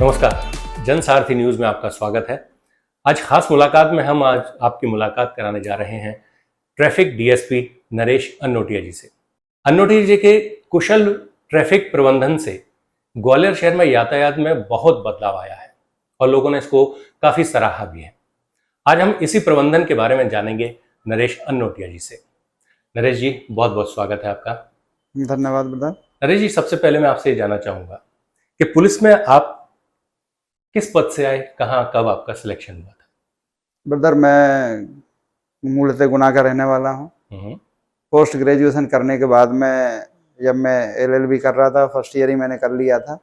नमस्कार, जनसारथी न्यूज़ में आपका स्वागत है। आज खास मुलाकात में हम आज आपकी मुलाकात कराने जा रहे हैं ट्रैफिक डीएसपी नरेश अन्नोटिया जी से। अन्नोटिया जी के कुशल ट्रैफिक प्रबंधन से ग्वालियर शहर में यातायात में बहुत बदलाव आया है और लोगों ने इसको काफ़ी सराहा भी है। आज हम इसी प्रबंधन के बारे में जानेंगे नरेश अन्नोटिया जी से। नरेश जी, बहुत बहुत स्वागत है आपका। धन्यवाद ब्रदर। नरेश जी, सबसे पहले मैं आपसे ये जानना चाहूँगा कि पुलिस में आप किस पद से आए, कहाँ कब आपका सिलेक्शन हुआ था? ब्रदर, मैं मूलतः गुना का रहने वाला हूँ। पोस्ट ग्रेजुएशन करने के बाद में जब मैं एलएलबी कर रहा था, फर्स्ट ईयर ही मैंने कर लिया था।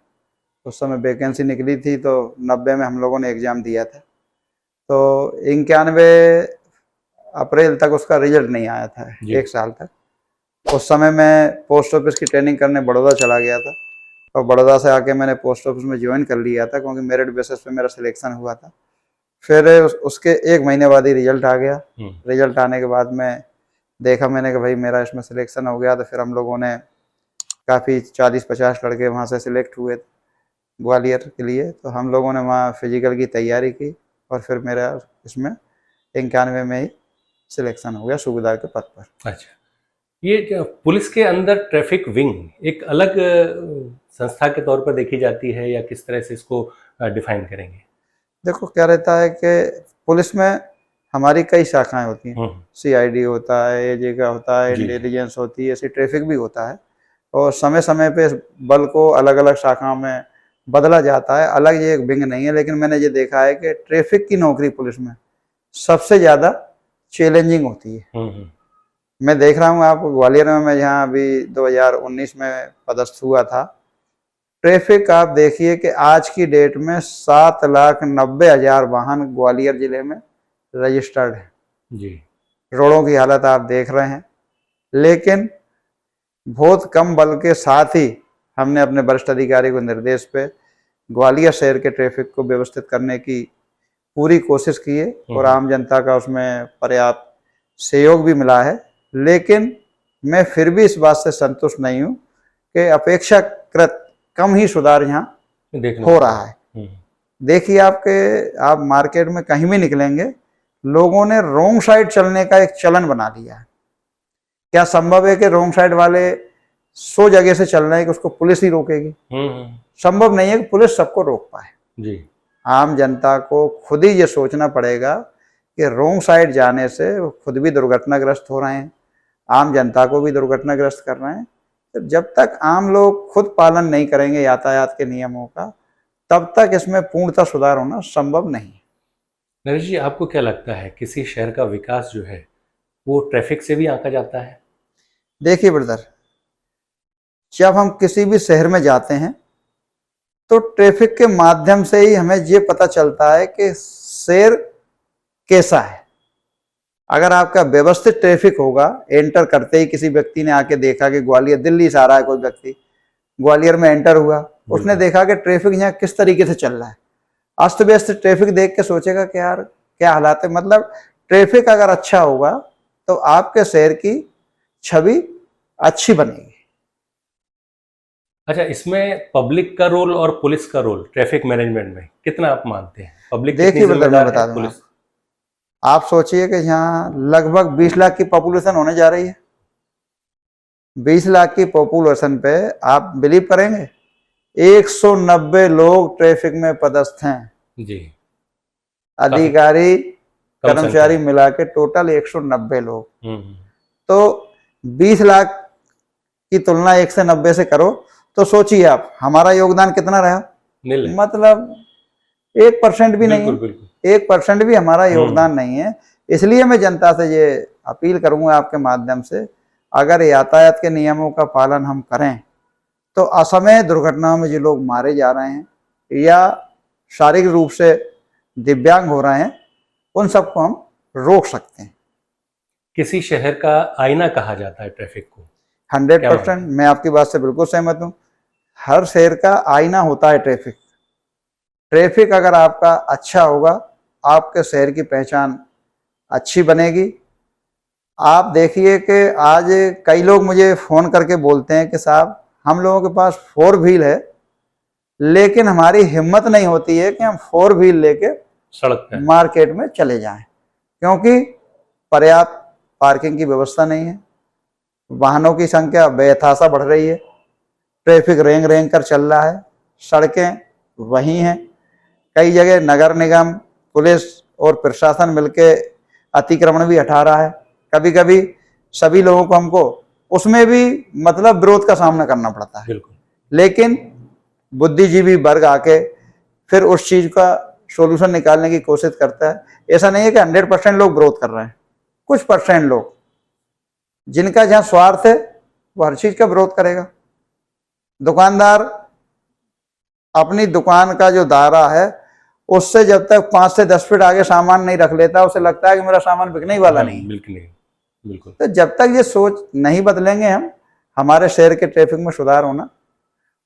उस समय वैकेंसी निकली थी तो 90 में हम लोगों ने एग्ज़ाम दिया था। तो 91 अप्रैल तक उसका रिजल्ट नहीं आया था, 1 साल तक। उस समय मैं पोस्ट ऑफिस की ट्रेनिंग करने बड़ौदा चला गया था और बड़ौदा से आके मैंने पोस्ट ऑफिस में ज्वाइन कर लिया था, क्योंकि मेरिट बेसिस पे मेरा सिलेक्शन हुआ था। फिर उसके 1 महीने बाद ही रिजल्ट आ गया। रिजल्ट आने के बाद में देखा मैंने कि भाई मेरा इसमें सिलेक्शन हो गया। तो फिर हम लोगों ने काफ़ी 40-50 लड़के वहाँ से सिलेक्ट हुए ग्वालियर के लिए। तो हम लोगों ने वहाँ फिजिकल की तैयारी की और फिर मेरा इसमें 91 में ही सिलेक्शन हो गया सूबेदार के पद पर। अच्छा, ये पुलिस के अंदर ट्रैफिक विंग एक अलग संस्था के तौर पर देखी जाती है या किस तरह से इसको डिफाइन करेंगे? देखो, क्या रहता है कि पुलिस में हमारी कई शाखाएं होती हैं। सीआईडी होता है, एजे का होता है, इंटेलिजेंस होती है, ऐसी ट्रैफिक भी होता है। और समय समय पे बल को अलग अलग शाखाओं में बदला जाता है। अलग ये एक विंग नहीं है, लेकिन मैंने ये देखा है कि ट्रैफिक की नौकरी पुलिस में सबसे ज़्यादा चैलेंजिंग होती है। मैं देख रहा हूँ, आप ग्वालियर में, मैं यहाँ अभी 2019 में पदस्थ हुआ था। ट्रैफिक आप देखिए कि आज की डेट में 7,90,000 वाहन ग्वालियर जिले में रजिस्टर्ड है जी। रोडों की हालत आप देख रहे हैं। लेकिन बहुत कम बल के साथ ही हमने अपने वरिष्ठ अधिकारी को निर्देश पे ग्वालियर शहर के ट्रैफिक को व्यवस्थित करने की पूरी कोशिश की है और आम जनता का उसमें पर्याप्त सहयोग भी मिला है। लेकिन मैं फिर भी इस बात से संतुष्ट नहीं हूँ कि अपेक्षाकृत कम ही सुधार यहाँ हो रहा है। देखिए, आप मार्केट में कहीं भी निकलेंगे, लोगों ने रोंग साइड चलने का एक चलन बना लिया है। क्या संभव है कि रोंग साइड वाले 100 जगह से चल रहे हैं कि उसको पुलिस ही रोकेगी? संभव नहीं है कि पुलिस सबको रोक पाए जी। आम जनता को खुद ही ये सोचना पड़ेगा कि रोंग साइड जाने से वो खुद भी दुर्घटनाग्रस्त हो रहे हैं, आम जनता को भी दुर्घटनाग्रस्त कर रहे हैं। तो जब तक आम लोग खुद पालन नहीं करेंगे यातायात के नियमों का, तब तक इसमें पूर्णतः सुधार होना संभव नहीं है। नरेश जी, आपको क्या लगता है किसी शहर का विकास जो है वो ट्रैफिक से भी आंका जाता है? देखिए ब्रदर, जब हम किसी भी शहर में जाते हैं तो ट्रैफिक के माध्यम से ही हमें ये पता चलता है कि शहर कैसा है। अगर आपका व्यवस्थित ट्रैफिक होगा, एंटर करते ही किसी व्यक्ति ने आके देखा कि ग्वालियर, दिल्ली से आ रहा है कोई व्यक्ति, ग्वालियर में एंटर हुआ, उसने देखा कि ट्रैफिक यहाँ किस तरीके से चल रहा है, अस्त व्यस्त ट्रैफिक देख के सोचेगा कि यार क्या हालात है। मतलब ट्रैफिक अगर अच्छा होगा तो आपके शहर की छवि अच्छी बनेगी। अच्छा, इसमें पब्लिक का रोल और पुलिस का रोल ट्रैफिक मैनेजमेंट में कितना आप मानते हैं? पब्लिक देखिए ब्रदर, मैं बता दूं, आप सोचिए कि यहाँ लगभग 20 लाख की पॉपुलेशन होने जा रही है। 20 लाख की पॉपुलेशन पे आप बिलीव करेंगे 190 लोग ट्रैफिक में पदस्थ हैं जी। अधिकारी कर्मचारी मिला के टोटल 190 लोग। तो 20 लाख की तुलना 1 से 90 से करो तो सोचिए आप हमारा योगदान कितना रहा। मतलब 1% भी नहीं है। 1% भी हमारा योगदान नहीं है। इसलिए मैं जनता से ये अपील करूंगा आपके माध्यम से, अगर यातायात के नियमों का पालन हम करें तो असमय दुर्घटनाओं में जो लोग मारे जा रहे हैं या शारीरिक रूप से दिव्यांग हो रहे हैं, उन सबको हम रोक सकते हैं। किसी शहर का आईना कहा जाता है ट्रैफिक को। 100% मैं आपकी बात से बिल्कुल सहमत हूँ। हर शहर का आईना होता है ट्रैफिक। ट्रैफिक अगर आपका अच्छा होगा, आपके शहर की पहचान अच्छी बनेगी। आप देखिए कि आज कई लोग मुझे फ़ोन करके बोलते हैं कि साहब, हम लोगों के पास 4 व्हील है लेकिन हमारी हिम्मत नहीं होती है कि हम 4 व्हील लेके सड़क पे मार्केट में चले जाएं, क्योंकि पर्याप्त पार्किंग की व्यवस्था नहीं है, वाहनों की संख्या बेतहाशा बढ़ रही है, ट्रैफिक रेंग रेंग कर चल रहा है, सड़कें वही हैं, कई जगह नगर निगम, पुलिस और प्रशासन मिलके अतिक्रमण भी हटा रहा है। कभी कभी सभी लोगों को हमको उसमें भी मतलब विरोध का सामना करना पड़ता है, बिल्कुल। लेकिन बुद्धिजीवी वर्ग आके फिर उस चीज का सॉल्यूशन निकालने की कोशिश करता है। ऐसा नहीं है कि 100% लोग विरोध कर रहे हैं, कुछ परसेंट लोग जिनका जहां स्वार्थ है वो हर चीज का विरोध करेगा। दुकानदार अपनी दुकान का जो दायरा है उससे जब तक 5 से 10 फीट आगे सामान नहीं रख लेता, उसे लगता है कि मेरा सामान बिकने ही वाला नहीं। बिल्कुल नहीं, बिल्कुल। तो जब तक ये सोच नहीं बदलेंगे हम, हमारे शहर के ट्रैफिक में सुधार होना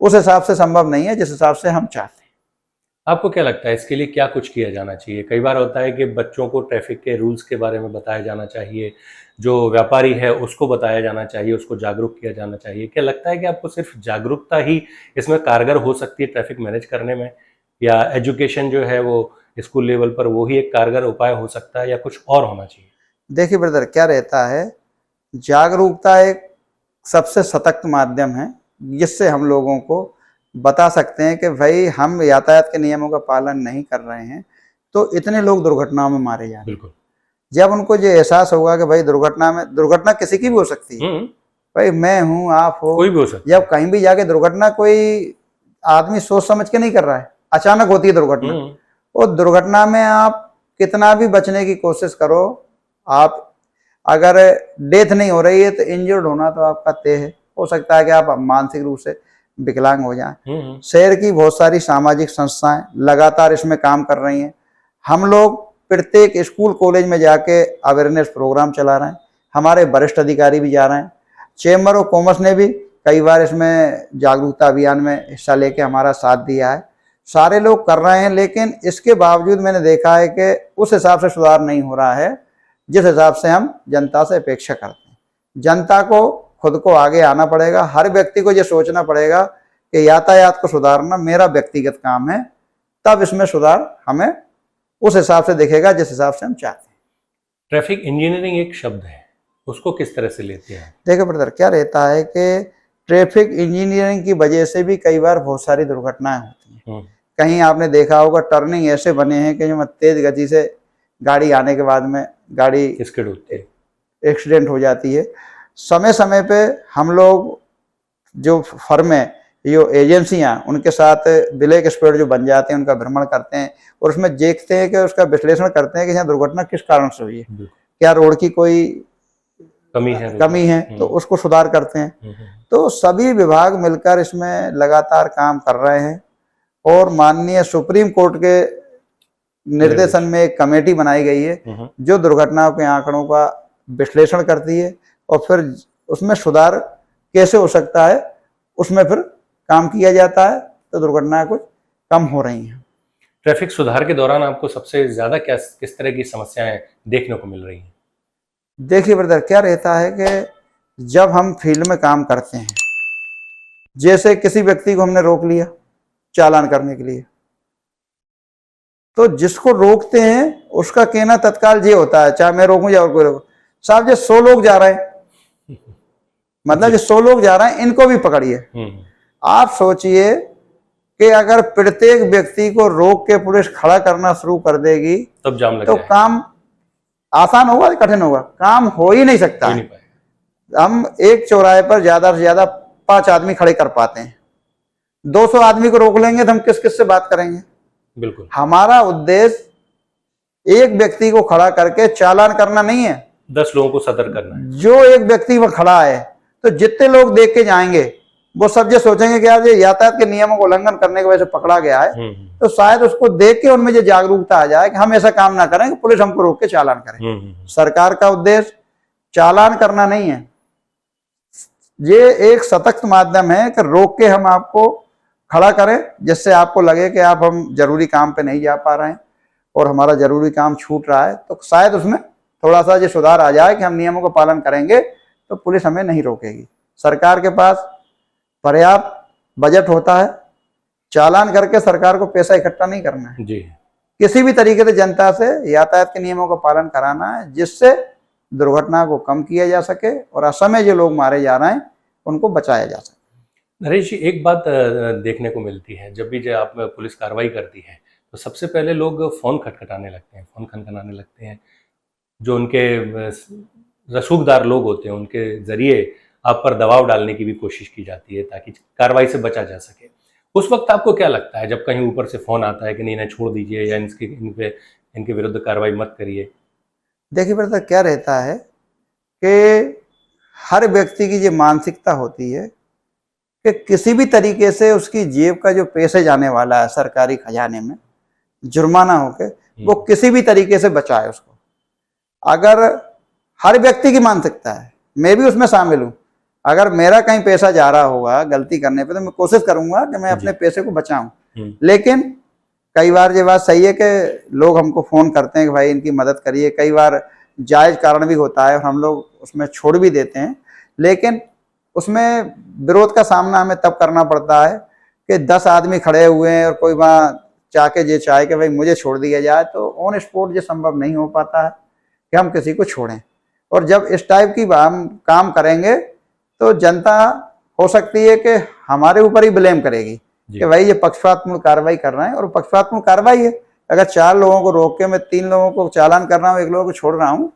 उस हिसाब से संभव नहीं है जिस हिसाब से हम चाहते हैं। आपको क्या लगता है इसके लिए क्या कुछ किया जाना चाहिए? कई बार होता है कि बच्चों को ट्रैफिक के रूल्स के बारे में बताया जाना चाहिए, जो व्यापारी है उसको बताया जाना चाहिए, उसको जागरूक किया जाना चाहिए। क्या लगता है कि आपको सिर्फ जागरूकता ही इसमें कारगर हो सकती है ट्रैफिक मैनेज करने में, या एजुकेशन जो है वो स्कूल लेवल पर वो ही एक कारगर उपाय हो सकता है, या कुछ और होना चाहिए? देखिए ब्रदर, क्या रहता है, जागरूकता एक सबसे सशक्त माध्यम है जिससे हम लोगों को बता सकते हैं कि भाई हम यातायात के नियमों का पालन नहीं कर रहे हैं तो इतने लोग दुर्घटनाओं में मारे जा रहे हैं। बिल्कुल। जब उनको ये एहसास होगा कि भाई दुर्घटना किसी की भी हो सकती है, भाई मैं हूँ, आप हो, कोई भी हो सकता है। जब कहीं भी जाके दुर्घटना कोई आदमी सोच समझ के नहीं कर रहा है, अचानक होती है दुर्घटना। और दुर्घटना में आप कितना भी बचने की कोशिश करो, आप अगर डेथ नहीं हो रही है तो इंजर्ड होना तो आपका तय है। हो सकता है कि आप मानसिक रूप से विकलांग हो जाएं। शहर की बहुत सारी सामाजिक संस्थाएं लगातार इसमें काम कर रही हैं। हम लोग प्रत्येक स्कूल कॉलेज में जाके अवेयरनेस प्रोग्राम चला रहे हैं, हमारे वरिष्ठ अधिकारी भी जा रहे हैं। चेंबर ऑफ कॉमर्स ने भी कई बार इसमें जागरूकता अभियान में हिस्सा लेके हमारा साथ दिया है। सारे लोग कर रहे हैं, लेकिन इसके बावजूद मैंने देखा है कि उस हिसाब से सुधार नहीं हो रहा है जिस हिसाब से हम जनता से अपेक्षा करते हैं। जनता को खुद को आगे आना पड़ेगा, हर व्यक्ति को ये सोचना पड़ेगा कि यातायात को सुधारना मेरा व्यक्तिगत काम है, तब इसमें सुधार हमें उस हिसाब से दिखेगा जिस हिसाब से हम चाहते हैं। ट्रैफिक इंजीनियरिंग एक शब्द है, उसको किस तरह से लेते हैं? देखो ब्रदर, क्या रहता है कि ट्रैफिक इंजीनियरिंग की वजह से भी कई बार बहुत सारी दुर्घटनाएं होती हैं। कहीं आपने देखा होगा टर्निंग ऐसे बने हैं कि जो तेज गति से गाड़ी आने के बाद में गाड़ी एक्सीडेंट हो जाती है। समय समय पे हम लोग जो फर्में, जो एजेंसियां, उनके साथ ब्लैक स्पॉट जो बन जाते हैं उनका भ्रमण करते हैं और उसमें देखते हैं कि उसका विश्लेषण करते हैं कि यहाँ दुर्घटना किस कारण से हुई है, क्या रोड की कोई कमी है तो उसको सुधार करते हैं। तो सभी विभाग मिलकर इसमें लगातार काम कर रहे हैं और माननीय सुप्रीम कोर्ट के निर्देशन में एक कमेटी बनाई गई है जो दुर्घटनाओं के आंकड़ों का विश्लेषण करती है और फिर उसमें सुधार कैसे हो सकता है उसमें फिर काम किया जाता है, तो दुर्घटनाएं कुछ कम हो रही हैं। ट्रैफिक सुधार के दौरान आपको सबसे ज्यादा किस तरह की समस्याएं देखने को मिल रही हैं? देखिए ब्रदर, क्या रहता है कि जब हम फील्ड में काम करते हैं, जैसे किसी व्यक्ति को हमने रोक लिया चालान करने के लिए, तो जिसको रोकते हैं उसका कहना तत्काल ये होता है, चाहे मैं रोकूं या और कोई रोक, साहब जो 100 लोग जा रहे हैं, मतलब जो 100 लोग जा रहे हैं इनको भी पकड़िए। आप सोचिए कि अगर प्रत्येक व्यक्ति को रोक के पुलिस खड़ा करना शुरू कर देगी तब जाम लग तो काम आसान होगा या कठिन होगा? काम हो ही नहीं सकता है। हम एक चौराहे पर ज्यादा से ज्यादा 5 आदमी खड़े कर पाते हैं, 200 आदमी को रोक लेंगे तो हम किस किस से बात करेंगे? बिल्कुल। हमारा उद्देश्य एक व्यक्ति को खड़ा करके चालान करना नहीं है, 10 लोगों को सतर्क करना है। जो एक व्यक्ति वह खड़ा है तो जितने लोग देख के जाएंगे वो सब ये सोचेंगे कि यार ये यातायात के नियमों को उल्लंघन करने की वजह से पकड़ा गया है, तो शायद उसको देख के उनमें ये जागरूकता आ जाए कि हम ऐसा काम ना करें कि पुलिस हमको रोक के चालान करे। सरकार का उद्देश्य चालान करना नहीं है, ये एक सशक्त माध्यम है कि रोक के हम आपको खड़ा करें जिससे आपको लगे कि आप हम जरूरी काम पे नहीं जा पा रहे हैं और हमारा जरूरी काम छूट रहा है, तो शायद उसमें थोड़ा सा ये सुधार आ जाए कि हम नियमों का पालन करेंगे तो पुलिस हमें नहीं रोकेगी। सरकार के पास पर्याप्त बजट होता है, चालान करके सरकार को पैसा इकट्ठा नहीं करना है, जी, किसी भी तरीके से जनता से यातायात के नियमों का पालन कराना है, जिससे दुर्घटना को कम किया जा सके और असमय जो लोग मारे जा रहे हैं उनको बचाया जा सके। नरेश जी, एक बात देखने को मिलती है, जब भी जो आप पुलिस कार्रवाई करती है तो सबसे पहले लोग फ़ोन खटखटाने लगते हैं, फ़ोन खनखनाने लगते हैं। जो उनके रसूखदार लोग होते हैं उनके ज़रिए आप पर दबाव डालने की भी कोशिश की जाती है ताकि कार्रवाई से बचा जा सके। उस वक्त आपको क्या लगता है जब कहीं ऊपर से फ़ोन आता है कि नहीं, इन्हें छोड़ दीजिए या इनके विरुद्ध कार्रवाई मत करिए? देखिए ब्रदर, क्या रहता है कि हर व्यक्ति की जो मानसिकता होती है कि किसी भी तरीके से उसकी जेब का जो पैसे जाने वाला है सरकारी खजाने में जुर्माना होके, वो किसी भी तरीके से बचाए उसको। अगर हर व्यक्ति की मानसिकता है, मैं भी उसमें शामिल हूँ, अगर मेरा कहीं पैसा जा रहा होगा गलती करने पे तो मैं कोशिश करूंगा कि मैं अपने पैसे को बचाऊं। लेकिन कई बार ये बात सही है कि लोग हमको फोन करते हैं कि भाई इनकी मदद करिए, कई बार जायज कारण भी होता है और हम लोग उसमें छोड़ भी देते हैं, लेकिन उसमें विरोध का सामना हमें तब करना पड़ता है कि 10 आदमी खड़े हुए हैं और कोई वहाँ चाहे ये चाहे कि भाई मुझे छोड़ दिया जाए, तो ऑन स्पॉट ये संभव नहीं हो पाता है कि हम किसी को छोड़ें। और जब इस टाइप की हम काम करेंगे तो जनता हो सकती है कि हमारे ऊपर ही ब्लेम करेगी कि भाई ये पक्षपातपूर्ण कार्रवाई कर रहे हैं, और पक्षपातपूर्ण कार्रवाई है। अगर 4 लोगों को रोक के मैं 3 लोगों को चालान कर रहा हूँ, 1 लोगों को छोड़ रहा हूँ,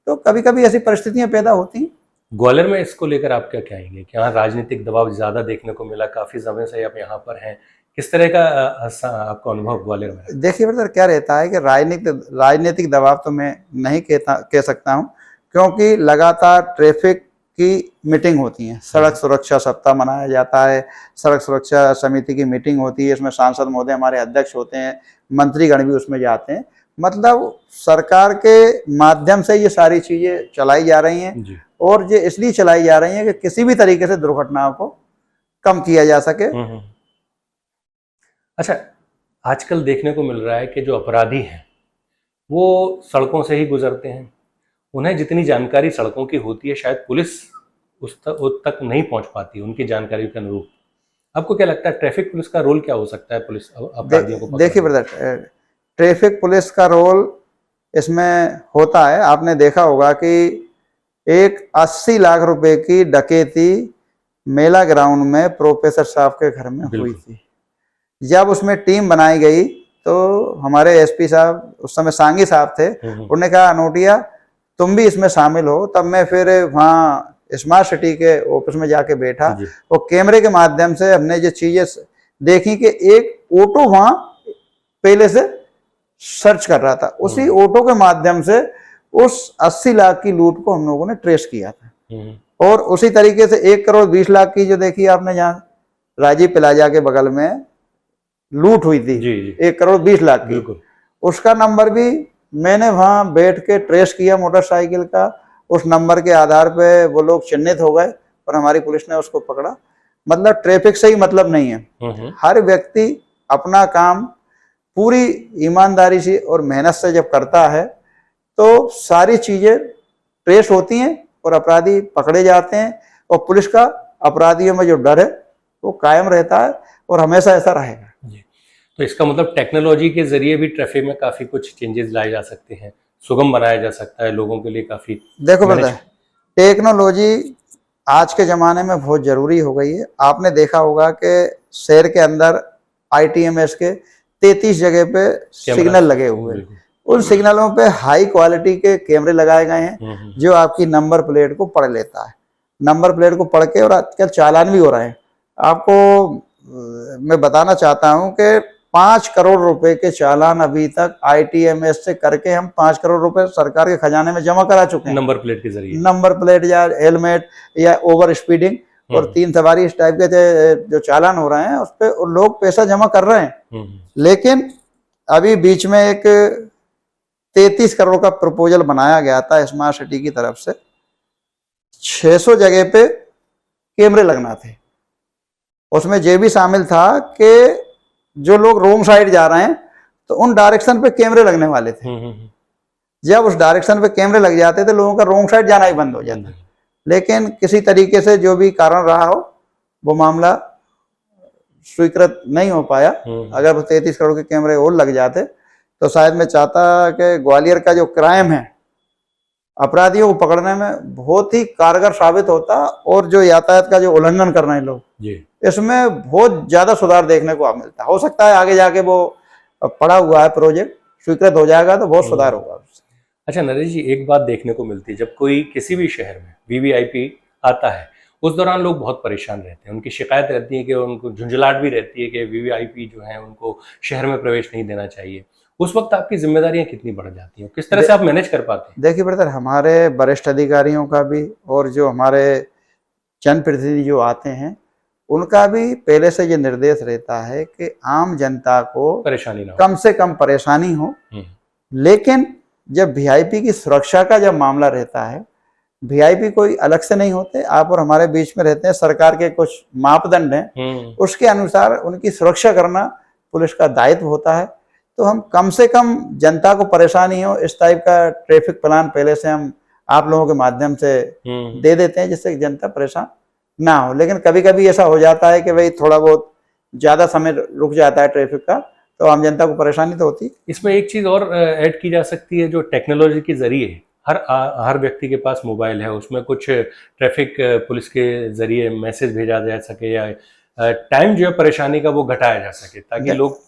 तो कभी कभी ऐसी परिस्थितियां पैदा होती हैं। ग्वालियर में इसको लेकर आप क्या कहेंगे कि यहाँ राजनीतिक दबाव ज़्यादा देखने को मिला, काफ़ी समय से आप यहाँ पर हैं, किस तरह का आपका अनुभव ग्वालियर में? देखिए ब्रदर, क्या रहता है कि राजनीतिक दबाव तो मैं नहीं कह सकता हूँ, क्योंकि लगातार ट्रैफिक की मीटिंग होती है, सड़क सुरक्षा सप्ताह मनाया जाता है, सड़क सुरक्षा समिति की मीटिंग होती है, इसमें सांसद महोदय हमारे अध्यक्ष होते हैं, मंत्रीगण भी उसमें जाते हैं। मतलब सरकार के माध्यम से ये सारी चीज़ें चलाई जा रही हैं, और ये इसलिए चलाई जा रही हैं कि किसी भी तरीके से दुर्घटनाओं को कम किया जा सके। अच्छा, आजकल देखने को मिल रहा है कि जो अपराधी हैं वो सड़कों से ही गुजरते हैं, उन्हें जितनी जानकारी सड़कों की होती है शायद पुलिस उस तक नहीं पहुंच पाती उनकी जानकारी के अनुरूप। आपको क्या लगता है ट्रैफिक पुलिस का रोल क्या हो सकता है पुलिस अपराधियों को? देखिए ब्रदर, ट्रैफिक पुलिस का रोल इसमें होता है, आपने देखा होगा कि एक 80 लाख रुपए की डकैती मेला ग्राउंड में प्रोफेसर साहब के घर में हुई थी। जब उसमें टीम बनाई गई तो हमारे एसपी साहब, उस समय सांगी साहब थे, उन्होंने कहा अनोटिया तुम भी इसमें शामिल हो। तब मैं फिर वहाँ स्मार्ट सिटी के ऑफिस में जाके बैठा, और कैमरे के माध्यम से हमने ये चीजें देखी कि एक ऑटो वहाँ पहले से सर्च कर रहा था, उसी ऑटो के माध्यम से उस 80 लाख की लूट को हम लोगों ने ट्रेस किया था। और उसी तरीके से 1 करोड़ 20 लाख की जो देखी आपने जहाँ राजीव प्लाजा के बगल में लूट हुई थी, 1 करोड़ 20 लाख की, उसका नंबर भी मैंने वहां बैठ के ट्रेस किया मोटरसाइकिल का। उस नंबर के आधार पे वो लोग चिन्हित हो गए और हमारी पुलिस ने उसको पकड़ा। मतलब ट्रैफिक से ही मतलब नहीं है, हर व्यक्ति अपना काम पूरी ईमानदारी से और मेहनत से जब करता है तो सारी चीजें ट्रेस होती हैं और अपराधी पकड़े जाते हैं, और पुलिस का अपराधियों में जो डर है वो कायम रहता है और हमेशा ऐसा रहेगा। तो इसका मतलब टेक्नोलॉजी के जरिए भी ट्रैफिक में काफी कुछ चेंजेस लाए जा सकते हैं, सुगम बनाया जा सकता है लोगों के लिए काफी। देखो बेटा, टेक्नोलॉजी आज के ज़माने में बहुत ज़रूरी हो गई है। आपने देखा होगा कि शहर के अंदर ITMS के 33 जगह पे सिग्नल लगे हुए हैं। उन सिग्नलों पे हाई क्वालिटी के कैमरे लगाए गए हैं जो आपकी नंबर प्लेट को पढ़ लेता है, नंबर प्लेट को पढ़ के, और आजकल चालान भी हो रहे हैं। आपको मैं बताना चाहता हूं कि 5 करोड़ रुपए के चालान अभी तक ITMS से करके हम 5 करोड़ रुपए सरकार के खजाने में जमा करा चुके हैं, नंबर प्लेट के जरिए। नंबर प्लेट या हेलमेट या ओवर स्पीडिंग और 3 सवारी इस टाइप के जो चालान हो रहे हैं उस पर लोग पैसा जमा कर रहे हैं। लेकिन अभी बीच में एक 33 करोड़ का प्रपोजल बनाया गया था स्मार्ट सिटी की तरफ से, 600 जगह पे कैमरे लगना थे। उसमें ये भी शामिल था कि जो लोग रोंग साइड जा रहे हैं तो उन डायरेक्शन पे कैमरे लगने वाले थे। जब उस डायरेक्शन पे कैमरे लग जाते थे लोगों का रोंग साइड जाना ही बंद हो जाता। लेकिन किसी तरीके से जो भी कारण रहा हो वो मामला स्वीकृत नहीं हो पाया। अगर वो 33 करोड़ के कैमरे और लग जाते तो शायद मैं चाहता कि ग्वालियर का जो क्राइम है, अपराधियों को पकड़ने में बहुत ही कारगर साबित होता, और जो यातायात का जो उल्लंघन कर रहे हैं लोग, इसमें बहुत ज्यादा सुधार देखने को मिलता। हो सकता है आगे जाके वो पड़ा हुआ है प्रोजेक्ट स्वीकृत हो जाएगा तो बहुत सुधार होगा। अच्छा नरेश जी, एक बात देखने को मिलती है, जब कोई किसी भी शहर में वीवीआईपी आता है उस दौरान लोग बहुत परेशान रहते हैं, उनकी शिकायत रहती है कि उनको झुंझलाहट भी रहती है कि वीवीआईपी जो है उनको शहर में प्रवेश नहीं देना चाहिए। उस वक्त आपकी जिम्मेदारियां कितनी बढ़ जाती हैं, किस तरह से आप मैनेज कर पाते हैं? देखिए ब्रदर, हमारे वरिष्ठ अधिकारियों का भी और जो हमारे जनप्रतिनिधि जो आते हैं उनका भी पहले से ये निर्देश रहता है कि आम जनता को परेशानी ना हो, कम से कम परेशानी हो। लेकिन जब वीआईपी की सुरक्षा का जब मामला रहता है, वीआईपी कोई अलग से नहीं होते, आप और हमारे बीच में रहते हैं, सरकार के कुछ मापदंड हैं, उसके अनुसार उनकी सुरक्षा करना पुलिस का दायित्व होता है। तो हम कम से कम जनता को परेशानी हो इस टाइप का ट्रैफिक प्लान पहले से हम आप लोगों के माध्यम से दे देते हैं, जिससे जनता परेशान ना हो। लेकिन कभी कभी ऐसा हो जाता है कि भाई थोड़ा बहुत ज्यादा समय रुक जाता है ट्रैफिक का, तो आम जनता को परेशानी तो होती है। इसमें एक चीज और ऐड की जा सकती है, जो टेक्नोलॉजी के जरिए हर व्यक्ति के पास मोबाइल है, उसमें कुछ ट्रैफिक पुलिस के जरिए मैसेज भेजा जा सके या टाइम जो है परेशानी का वो घटाया जा सके, ताकि लोग।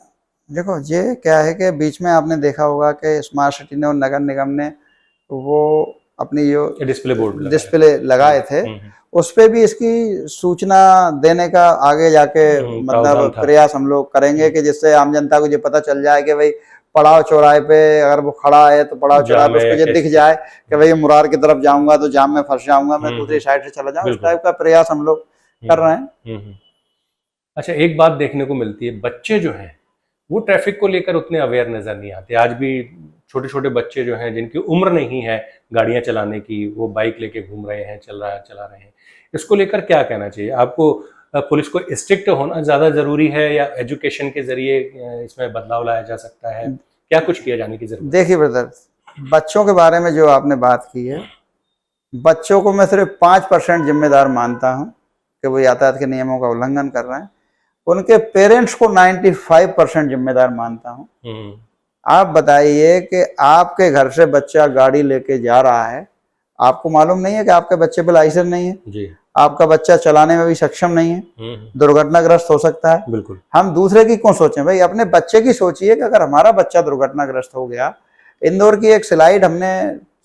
देखो ये क्या है कि बीच में आपने देखा होगा कि स्मार्ट सिटी ने और नगर निगम ने वो अपनी जो डिस्प्ले लगाए थे, उस पे भी इसकी सूचना देने का आगे जाके मतलब प्रयास हम लोग करेंगे कि जिससे आम जनता को ये पता चल जाए कि भाई पड़ाव चौराहे पे अगर वो खड़ा है तो पड़ाव चौराहे पे उसको ये दिख जाए कि भाई मुरार की तरफ जाऊंगा तो जाम में फंस जाऊंगा, मैं दूसरी साइड से चला जाऊँ। इस टाइप का प्रयास हम लोग कर रहे हैं। अच्छा, एक बात देखने को मिलती है, बच्चे जो हैं वो ट्रैफिक को लेकर उतने अवेयर नजर नहीं आते। आज भी छोटे छोटे बच्चे जो हैं जिनकी उम्र नहीं है गाड़ियां चलाने की, वो बाइक लेके घूम रहे हैं, चला रहे हैं। इसको लेकर क्या कहना चाहिए आपको? पुलिस को स्ट्रिक्ट होना ज्यादा जरूरी है या एजुकेशन के जरिए इसमें बदलाव लाया जा सकता है? क्या कुछ किया जाने की जरूरत? देखिए ब्रदर, बच्चों के बारे में जो आपने बात की है, बच्चों को मैं सिर्फ 5% जिम्मेदार मानता हूँ कि वो यातायात के नियमों का उल्लंघन कर रहे हैं। उनके पेरेंट्स को 95% जिम्मेदार मानता हूँ। आप बताइए कि आपके घर से बच्चा गाड़ी लेके जा रहा है, आपको मालूम नहीं है कि आपके बच्चे पे लाइसेंस नहीं है जी, आपका बच्चा चलाने में भी सक्षम नहीं है, दुर्घटनाग्रस्त हो सकता है। बिल्कुल। हम दूसरे की क्यों सोचें भाई, अपने बच्चे की सोचिए कि अगर हमारा बच्चा दुर्घटनाग्रस्त हो गया। इंदौर की एक स्लाइड हमने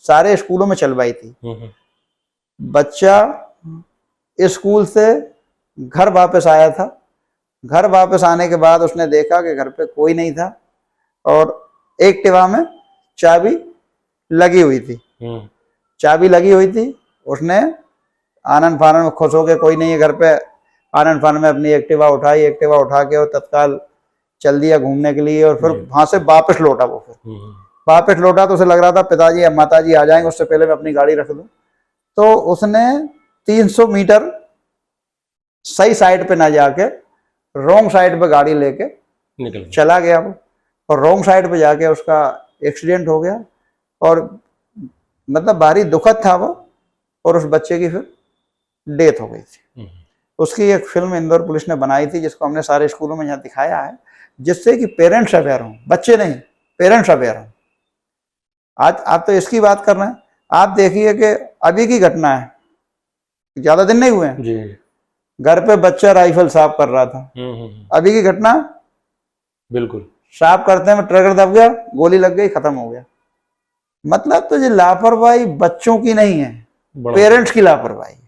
सारे स्कूलों में चलवाई थी। बच्चा स्कूल से घर वापस आया था, घर वापस आने के बाद उसने देखा कि घर पे कोई नहीं था और एक्टिवा में चाबी लगी हुई थी। चाबी लगी हुई थी, उसने आनंद फानन में खुश होकर कोई नहीं है घर पे, आनंद फानन में अपनी एक्टिवा उठाई, एक्टिवा उठा के और तत्काल चल दिया घूमने के लिए। और फिर वहां से वापस लौटा। वो फिर वापस लौटा तो उसे लग रहा था पिताजी या माताजी आ जाएंगे, उससे पहले मैं अपनी गाड़ी रख दूं। तो उसने 300 मीटर सही साइड पे ना जाके रॉन्ग साइड पे गाड़ी लेके निकल चला गया वो, और रॉन्ग साइड पे जाके उसका एक्सीडेंट हो गया। और मतलब भारी दुखद था वो, और उस बच्चे की फिर डेथ हो गई थी। उसकी एक फिल्म इंदौर पुलिस ने बनाई थी, जिसको हमने सारे स्कूलों में यहाँ दिखाया है, जिससे कि पेरेंट्स अवेयर हों, बच्चे नहीं, पेरेंट्स अवेयर हों। आज आप तो इसकी बात कर रहे हैं, आप देखिए कि अभी की घटना है, ज्यादा दिन नहीं हुए हैं जी, घर पे बच्चा राइफल साफ कर रहा था। अभी की घटना, बिल्कुल साफ करते में ट्रैक्टर दब गया, गोली लग गई, खत्म हो गया। मतलब तो ये लापरवाही बच्चों की नहीं है, पेरेंट्स की लापरवाही है।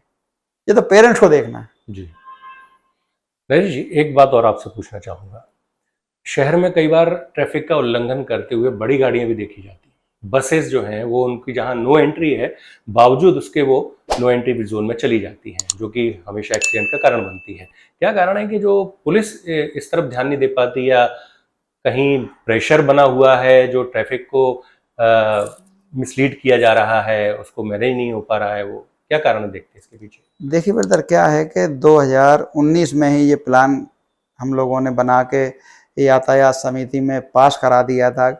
ये तो पेरेंट्स को देखना है। जी नरेश जी, एक बात और आपसे पूछना चाहूंगा। शहर में कई बार ट्रैफिक का उल्लंघन करते हुए बड़ी गाड़ियां भी देखी जाती हैं। बसेस जो हैं वो उनकी जहां नो एंट्री है, बावजूद उसके वो नो एंट्री जोन में चली जाती हैं, जो कि हमेशा एक्सीडेंट का कारण बनती है। क्या कारण है कि जो पुलिस इस तरफ ध्यान नहीं दे पाती, या कहीं प्रेशर बना हुआ है जो ट्रैफिक को मिसलीड किया जा रहा है, उसको मैनेज नहीं हो पा रहा है? वो क्या कारण देखते हैं इसके पीछे? देखिए ब्रदर, क्या है कि 2019 में ही ये प्लान हम लोगों ने बना के यातायात समिति में पास करा दिया था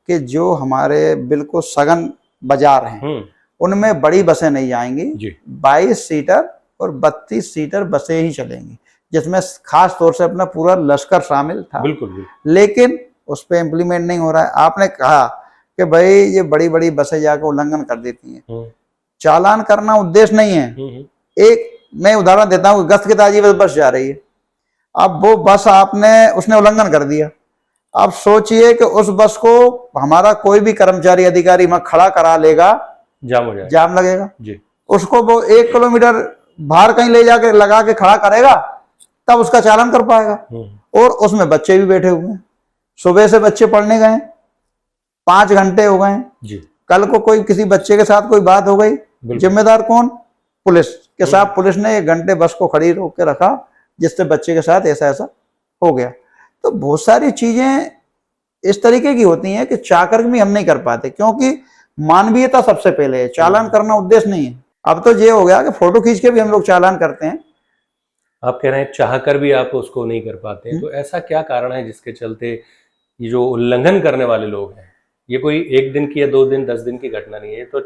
कि जो हमारे बिल्कुल सघन बाजार हैं उनमें बड़ी बसें नहीं आएंगी, 22 सीटर और 32 सीटर बसें ही चलेंगी, जिसमें खास तौर से अपना पूरा लश्कर शामिल था, बिल्कुल बिल्कुल। लेकिन उस पर इम्प्लीमेंट नहीं हो रहा है। आपने कहा कि भाई ये बड़ी बड़ी बसें जाकर उल्लंघन कर देती हैं, चालान करना उद्देश्य नहीं है। एक मैं उदाहरण देता हूँ, गश्त के ताजी बस जा रही है, अब वो बस उसने उल्लंघन कर दिया। अब सोचिए कि उस बस को हमारा कोई भी कर्मचारी अधिकारी वहां खड़ा करा लेगा, जाम हो जाएगा, जाम लगेगा जी। उसको वो 1 किलोमीटर बाहर कहीं ले जाके लगा के खड़ा करेगा, तब उसका चालान कर पाएगा। और उसमें बच्चे भी बैठे हुए हैं, सुबह से बच्चे पढ़ने गए, 5 घंटे हो गए जी। कल को कोई किसी बच्चे के साथ कोई बात हो गई, जिम्मेदार कौन? पुलिस के साथ। पुलिस ने 1 घंटे बस को खड़ी रोक के रखा, जिससे बच्चे के साथ ऐसा ऐसा हो गया। तो बहुत सारी चीजें इस तरीके की होती हैं कि चाह कर भी हम नहीं कर पाते, क्योंकि मानवीयता सबसे पहले है, चालान करना उद्देश्य नहीं है। अब तो ये हो गया कि फोटो खींच के भी हम लोग चालान करते हैं। आप कह रहे हैं चाह कर भी आप उसको नहीं कर पाते हैं, तो ऐसा क्या कारण है जिसके चलते ये जो उल्लंघन करने वाले लोग हैं, ये कोई 1 दिन की या 2 दिन 10 दिन की घटना नहीं है, तो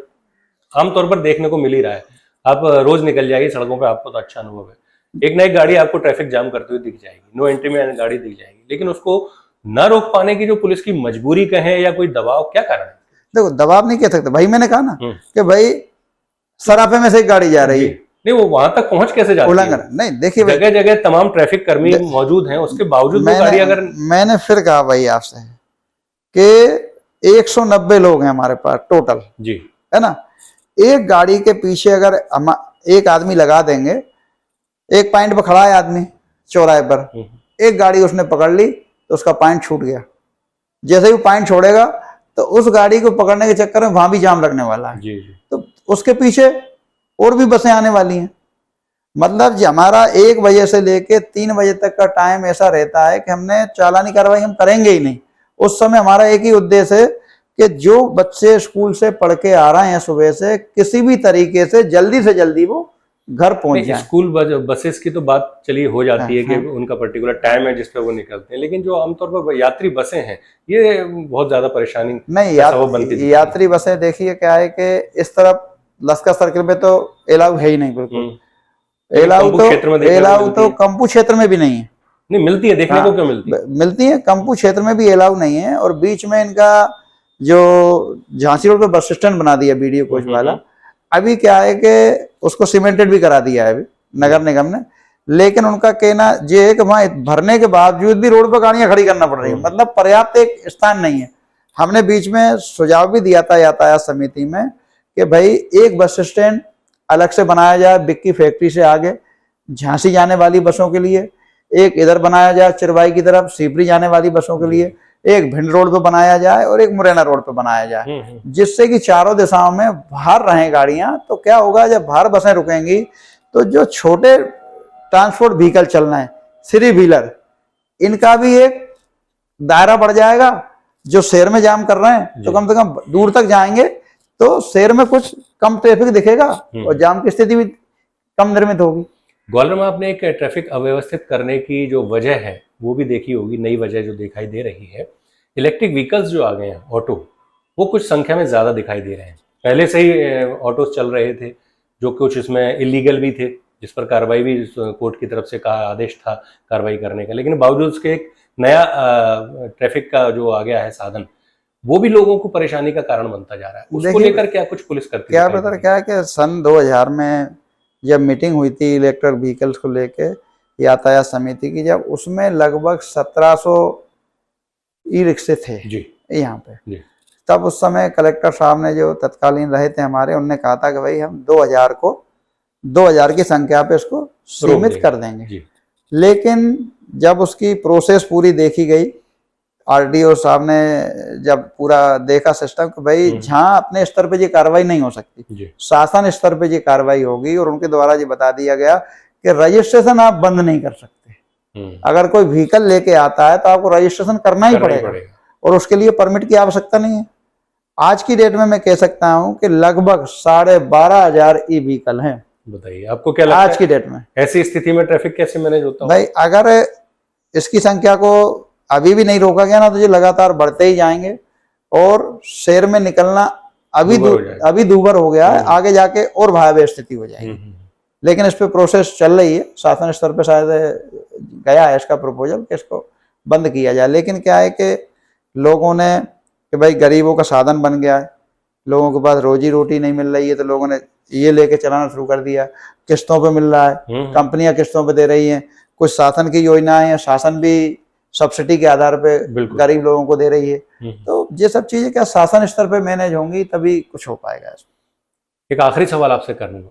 आमतौर पर देखने को मिल ही रहा है। आप रोज निकल जाइए सड़कों पे, आपको तो अच्छा अनुभव है, एक ना एक गाड़ी आपको ट्रैफिक जाम करते हुए दिख जाएगी, नो एंट्री में गाड़ी दिख जाएगी, लेकिन उसको न रोक पाने की जो पुलिस की मजबूरी कहें या कोई दबाव, क्या कारण है? देखो, दबाव नहीं कह सकते भाई, मैंने कहा ना कि भाई सराफे में से एक गाड़ी जा रही है, नहीं वो वहां तक पहुंच कैसे जाती है? उल्लंघन नहीं, देखिए जगह जगह तमाम ट्रैफिक कर्मी मौजूद हैं, उसके बावजूद भी गाड़ी अगर मैंने फिर कहा भाई आपसे कि 190 लोग हैं हमारे पास टोटल जी, है ना। एक गाड़ी के पीछे अगर हम एक आदमी लगा देंगे, एक पॉइंट पर खड़ा है आदमी चौराहे पर, एक गाड़ी उसने पकड़ ली तो उसका पॉइंट छूट गया। जैसे ही पॉइंट छोड़ेगा तो उस गाड़ी को पकड़ने के चक्कर में वहां भी जाम लगने वाला है जी। तो उसके पीछे और भी बसें आने वाली हैं। मतलब हमारा 1 बजे से लेके 3 बजे तक का टाइम ऐसा रहता है कि हमने चालानी कार्रवाई हम करेंगे ही नहीं। उस समय हमारा एक ही उद्देश्य है कि जो बच्चे स्कूल से पढ़ के आ रहे हैं सुबह से, किसी भी तरीके से जल्दी वो घर पहुंच जाए। स्कूल बसेस की तो बात चलिए हो जाती है कि उनका पर्टिकुलर टाइम है जिस पे वो निकलते हैं, लेकिन जो आमतौर पर यात्री बसें हैं ये बहुत ज्यादा परेशानी नहीं। यात्री बसें देखिए क्या है कि इस तरफ लश्कर सर्किल में तो एलाउ है ही नहीं, बिल्कुल एलाउ तो कंपू क्षेत्र में भी नहीं है। नहीं मिलती है, देखने को क्यों मिलती है, कंपू क्षेत्र में भी एलाउ नहीं है। और बीच में इनका जो झांसी रोड पे बस स्टैंड बना दिया वीडियो कोच वाला, अभी क्या है कि उसको सीमेंटेड भी करा दिया है अभी नगर निगम ने, लेकिन उनका कहना ये है कि वहां भरने के बावजूद भी रोड पर गाड़ियां खड़ी करना पड़ रही है, मतलब पर्याप्त एक स्थान नहीं है। हमने बीच में सुझाव भी दिया था यातायात समिति में कि भाई एक बस स्टैंड अलग से बनाया जाए बिक्की फैक्ट्री से आगे झांसी जाने वाली बसों के लिए, एक इधर बनाया जाए चिरवाई की तरफ सीपरी जाने वाली बसों के लिए, एक भिंड रोड पे बनाया जाए और एक मुरैना रोड पे बनाया जाए, जिससे कि चारों दिशाओं में बाहर रहें गाड़ियां। तो क्या होगा, जब बाहर बसें रुकेंगी तो जो छोटे ट्रांसपोर्ट व्हीकल चल रहे हैं, 3 व्हीलर, इनका भी एक दायरा बढ़ जाएगा। जो शहर में जाम कर रहे हैं तो कम से कम दूर तक जाएंगे तो शहर में कुछ कम ट्रैफिक दिखेगा और जाम की स्थिति भी कम निर्मित होगी। ग्वालियर में आपने एक ट्रैफिक अव्यवस्थित करने की जो वजह है वो भी देखी होगी, नई वजह जो दिखाई दे रही है, इलेक्ट्रिक व्हीकल्स जो आ गए हैं ऑटो, वो कुछ संख्या में ज़्यादा दिखाई दे रहे हैं। पहले से ही ऑटोस चल रहे थे जो कुछ इसमें इलीगल भी थे, जिस पर कार्रवाई भी कोर्ट की तरफ से आदेश था कार्रवाई करने का, लेकिन बावजूद उसके एक नया ट्रैफिक का जो आ गया है साधन, वो भी लोगों को परेशानी का कारण बनता जा रहा है। उसको लेकर क्या कुछ पुलिस करती है? क्या पता क्या कि सन 2000 में जब मीटिंग हुई थी इलेक्ट्रिक व्हीकल्स को लेके यातायात समिति की, जब उसमें लगभग 1700 ई रिक्शे थे जी यहाँ पे जी। तब उस समय कलेक्टर साहब ने जो तत्कालीन रहे थे हमारे, उनने कहा था कि भाई हम 2000 की संख्या पे इसको सीमित कर देंगे जी। लेकिन जब उसकी प्रोसेस पूरी देखी गई, आरडीओ साहब ने जब पूरा देखा सिस्टम कि भाई जहाँ अपने स्तर पे ये कार्रवाई नहीं हो सकती, शासन स्तर पे ये कार्रवाई होगी, और उनके द्वारा ये बता दिया गया कि रजिस्ट्रेशन आप बंद नहीं कर सकते। अगर कोई व्हीकल लेके आता है तो आपको रजिस्ट्रेशन करना ही पड़ेगा और उसके लिए परमिट की आवश्यकता नहीं है। आज की डेट में मैं कह सकता हूँ कि लगभग 12,500 ई व्हीकल हैं। बताइए आपको क्या लगता है आज की डेट में ऐसी स्थिति में ट्रैफिक कैसे मैनेज होता है? भाई अगर इसकी संख्या को अभी भी नहीं रोका गया ना तो ये लगातार बढ़ते ही जाएंगे और शहर में निकलना अभी दूभर हो गया है, आगे जाके और भयावह स्थिति हो जाएगी। लेकिन इस पे प्रोसेस चल रही है, शासन स्तर पे शायद गया है इसका प्रपोजल कि इसको बंद किया जाए। लेकिन क्या है कि लोगों ने कि भाई गरीबों का साधन बन गया है, लोगों के पास रोजी रोटी नहीं मिल रही है, तो लोगों ने ये लेके चलाना शुरू कर दिया। किस्तों पे मिल रहा है, कंपनियां किस्तों पे दे रही हैं, कुछ शासन की योजनाएं हैं, शासन भी सब्सिडी के आधार पे गरीब लोगों को दे रही है। तो ये सब चीजें क्या शासन स्तर पे मैनेज होंगी तभी कुछ हो पाएगा। एक आखिरी सवाल आपसे करूंगा,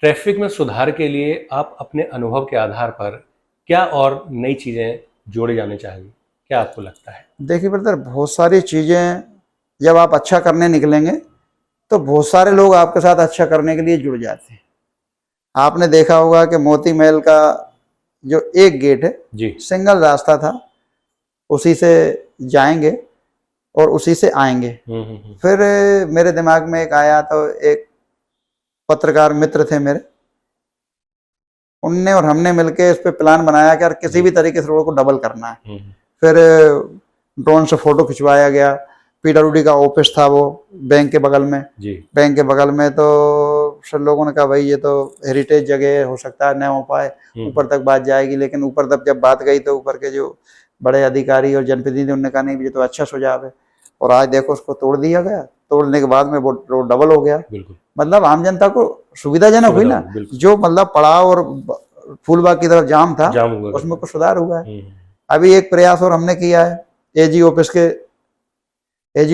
ट्रैफिक में सुधार के लिए आप अपने अनुभव के आधार पर क्या और नई चीजें जोड़े जाने चाहिए, क्या आपको लगता है? देखिए ब्रदर, बहुत सारी चीजें जब आप अच्छा करने निकलेंगे तो बहुत सारे लोग आपके साथ अच्छा करने के लिए जुड़ जाते हैं। आपने देखा होगा कि मोती महल का जो एक गेट है जी, सिंगल रास्ता था, उसी से जाएंगे और उसी से आएंगे। फिर मेरे दिमाग में एक आया, तो एक पत्रकार मित्र थे मेरे, उनने और हमने मिलके इस पे प्लान बनाया कि यार किसी भी तरीके से रोड को डबल करना है। फिर ड्रोन से फोटो खिंचवाया गया। पीडब्ल्यूडी का ऑफिस था वो बैंक के बगल में जी। बैंक के बगल में, तो सब लोगों ने कहा भाई ये तो हेरिटेज जगह हो सकता है, न हो पाए, ऊपर तक बात जाएगी। लेकिन ऊपर तक जब बात गई तो ऊपर के जो बड़े अधिकारी और जनप्रतिनिधि उन्होंने कहा नहीं ये तो अच्छा सुझाव है, और आज देखो उसको तोड़ दिया गया। तोड़ने के बाद में वो रोड डबल हो गया। मतलब आम जनता को सुविधाजनक हुई ना, जो मतलब पड़ाव और फूलबाग की तरफ जाम था उसमें कुछ सुधार हुआ है। अभी एक प्रयास और हमने किया है, एजी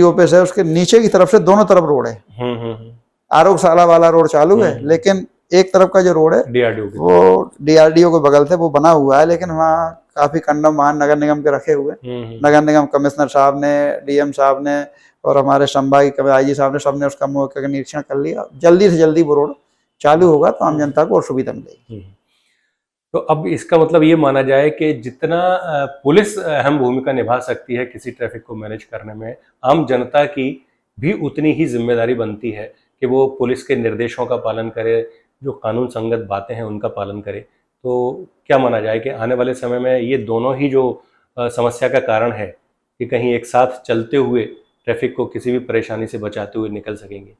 ऑफिस है उसके नीचे की तरफ से दोनों तरफ रोड है। आरोग्यशाला वाला रोड चालू है, लेकिन एक तरफ का जो रोड है वो डीआरडीओ के बगल से वो बना हुआ है, लेकिन वहाँ काफी कंडम वाहन नगर निगम के रखे हुए। नगर निगम कमिश्नर साहब ने, डीएम साहब ने और हमारे संभाग आईजी साहब ने, सबने उसका मौके का निरीक्षण कर लिया। जल्दी से जल्दी वो रोड चालू होगा तो आम जनता को और सुविधा मिलेगी। तो अब इसका मतलब ये माना जाए कि जितना पुलिस अहम भूमिका निभा सकती है किसी ट्रैफिक को मैनेज करने में, आम जनता की भी उतनी ही जिम्मेदारी बनती है कि वो पुलिस के निर्देशों का पालन करे, जो कानून संगत बातें हैं उनका पालन करे। तो क्या माना जाए कि आने वाले समय में ये दोनों ही जो समस्या का कारण है कि कहीं एक साथ चलते हुए ट्रैफिक को किसी भी परेशानी से बचाते हुए निकल सकेंगे?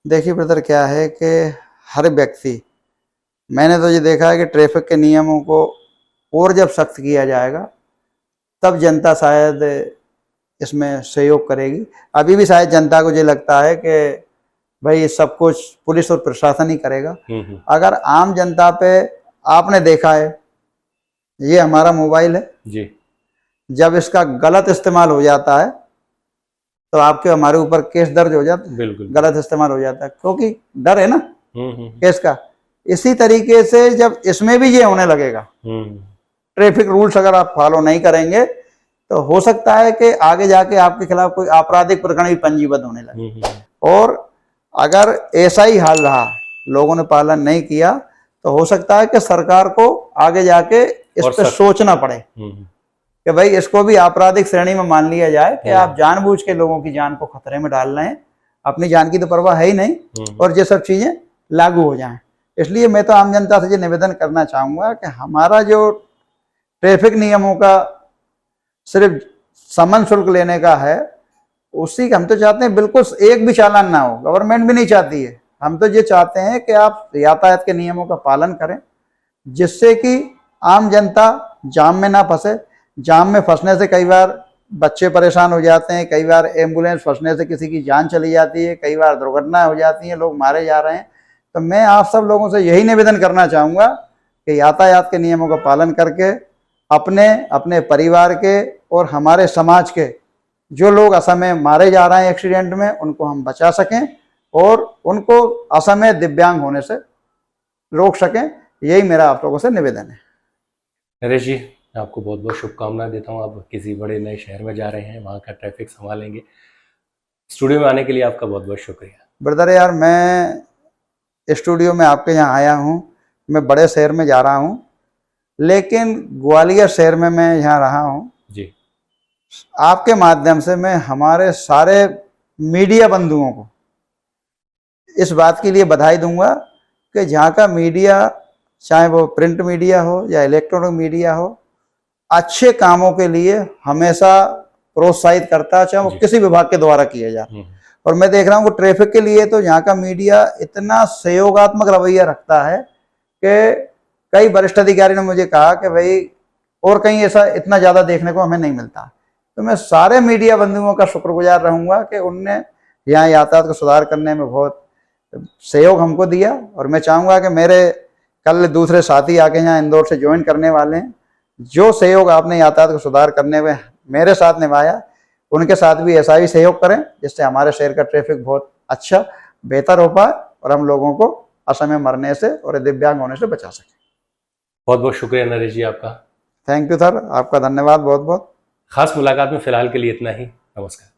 देखिए ब्रदर, क्या है कि हर व्यक्ति, मैंने तो ये देखा है कि ट्रैफिक के नियमों को और जब सख्त किया जाएगा तब जनता शायद इसमें सहयोग करेगी। अभी भी शायद जनता को ये लगता है कि भाई सब कुछ पुलिस और प्रशासन ही करेगा। अगर आम जनता पे, आपने देखा है ये हमारा मोबाइल है जी, जब इसका गलत इस्तेमाल हो जाता है तो आपके हमारे ऊपर केस दर्ज हो जाता है। बिल्कुल गलत इस्तेमाल हो जाता है, क्योंकि डर है ना केस का। इसी तरीके से जब इसमें भी ये होने लगेगा, ट्रैफिक रूल्स अगर आप फॉलो नहीं करेंगे तो हो सकता है कि आगे जाके आपके खिलाफ कोई आपराधिक प्रकरण भी पंजीबद्ध होने लगे। और अगर ऐसा ही हाल रहा, लोगों ने पालन नहीं किया, तो हो सकता है कि सरकार को आगे जाके इस पर सोचना पड़े कि भाई इसको भी आपराधिक श्रेणी में मान लिया जाए कि आप जानबूझ के लोगों की जान को खतरे में डाल रहे हैं, अपनी जान की तो परवाह है ही नहीं, और ये सब चीजें लागू हो जाएं। इसलिए मैं तो आम जनता से ये निवेदन करना चाहूंगा कि हमारा जो ट्रैफिक नियमों का सिर्फ समन शुल्क लेने का है, उसी हम तो चाहते हैं बिल्कुल एक भी चालान ना हो। गवर्नमेंट भी नहीं चाहती है, हम तो ये चाहते हैं कि आप यातायात के नियमों का पालन करें, जिससे कि आम जनता जाम में ना फंसे। जाम में फंसने से कई बार बच्चे परेशान हो जाते हैं, कई बार एम्बुलेंस फंसने से किसी की जान चली जाती है, कई बार दुर्घटनाएं हो जाती हैं, लोग मारे जा रहे हैं। तो मैं आप सब लोगों से यही निवेदन करना चाहूँगा कि यातायात के नियमों का पालन करके अपने अपने परिवार के और हमारे समाज के जो लोग असमय मारे जा रहे हैं एक्सीडेंट में, उनको हम बचा सकें और उनको असमय दिव्यांग होने से रोक सकें। यही मेरा आप लोगों से निवेदन है। नरेश जी, आपको बहुत बहुत शुभकामनाएं देता हूँ। आप किसी बड़े नए शहर में जा रहे हैं, वहाँ का ट्रैफिक संभालेंगे। स्टूडियो में आने के लिए आपका बहुत बहुत शुक्रिया। ब्रदर यार, मैं स्टूडियो में आपके यहाँ आया हूँ, मैं बड़े शहर में जा रहा हूँ, लेकिन ग्वालियर शहर में मैं यहाँ रहा हूँ जी। आपके माध्यम से मैं हमारे सारे मीडिया बंधुओं को इस बात के लिए बधाई दूंगा कि जहाँ का मीडिया, चाहे वो प्रिंट मीडिया हो या इलेक्ट्रॉनिक मीडिया हो, अच्छे कामों के लिए हमेशा प्रोत्साहित करता है, चाहे वो किसी विभाग के द्वारा किया जाए। और मैं देख रहा हूँ कि ट्रैफिक के लिए तो यहाँ का मीडिया इतना सहयोगात्मक रवैया रखता है कि कई वरिष्ठ अधिकारी ने मुझे कहा कि भाई और कहीं ऐसा इतना ज़्यादा देखने को हमें नहीं मिलता। तो मैं सारे मीडिया बंधुओं का शुक्रगुजार रहूँगा कि उनने यहाँ यातायात को सुधार करने में बहुत सहयोग हमको दिया। और मैं चाहूँगा कि मेरे कल दूसरे साथी आके यहाँ इंदौर से ज्वाइन करने वाले हैं, जो सहयोग आपने यातायात को सुधार करने में मेरे साथ निभाया, उनके साथ भी ऐसा ही सहयोग करें जिससे हमारे शहर का ट्रैफिक बहुत अच्छा बेहतर हो पाए और हम लोगों को असमय मरने से और दिव्यांग होने से बचा सकें। बहुत बहुत शुक्रिया नरेश जी आपका। थैंक यू सर, आपका धन्यवाद बहुत बहुत। खास मुलाकात में फिलहाल के लिए इतना ही। नमस्कार।